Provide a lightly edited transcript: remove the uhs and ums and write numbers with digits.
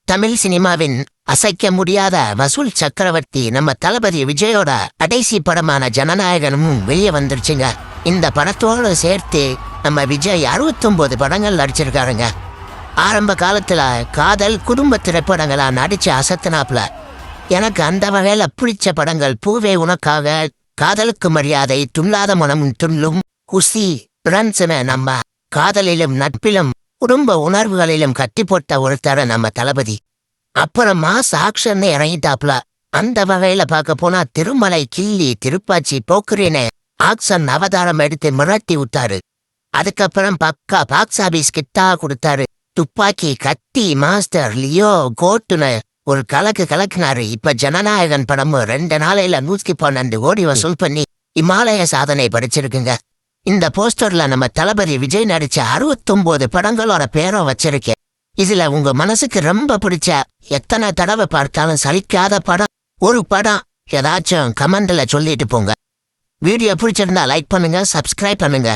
தமிழ் சினிமாவின் அசைக்க முடியாத வசூல் சக்கரவர்த்தி நம்ம தளபதி விஜயோட கடைசி படமான ஜனநாயகனும் வெளியே வந்துருச்சுங்க. இந்த படத்தோடு சேர்த்து நம்ம விஜய் 69 படங்கள் நடிச்சிருக்காருங்க. ஆரம்ப காலத்துல காதல் குடும்ப திரைப்படங்களா நடிச்சு அசத்தினாப்ல. எனக்கு அந்த வகையில பிடிச்ச படங்கள் பூவே உனக்காக, காதலுக்கு மரியாதை, துள்ளாத மனமும் துள்ளும், குசி, பிரான்ஸ்னு நம்ம காதலிலும் நட்பிலும் குடும்ப உணர்வுகளிலும் கட்டி போட்ட ஒருத்தர நம்ம தளபதி. அப்புறமா சாக்ஷன்னு இறங்கிட்டாப்ல. அந்த வகையில பார்க்க போனா திருமலை, கிள்ளி, திருப்பாச்சி, போக்குரின்னு ஆக்ஷன் அவதாரம் எடுத்து மிரட்டி விட்டாரு. அதுக்கப்புறம் பக்கா பாக்ஸ் ஆபீஸ் கிட்டா கொடுத்தாரு. துப்பாக்கி, கத்தி, மாஸ்டர், லியோ, கோட்டுன்னு ஒரு கலக்குனாரு. இப்ப ஜனநாயகன் படமும் 2 நாளையில 112 கோடி வசூல் பண்ணி இமாலய சாதனை படிச்சிருக்குங்க. இந்த போஸ்டர்ல நம்ம தளபதி விஜய் நடிச்ச 69 படங்களோட பேரை வச்சிருக்கேன். இதுல உங்க மனசுக்கு ரொம்ப பிடிச்ச, எத்தனை தடவை பார்த்தாலும் சலிக்காத படம், ஒரு படம் ஏதாச்சும் கமெண்ட்ல சொல்லிட்டு போங்க. வீடியோ பிடிச்சிருந்தா லைக் பண்ணுங்க, சப்ஸ்கிரைப் பண்ணுங்க.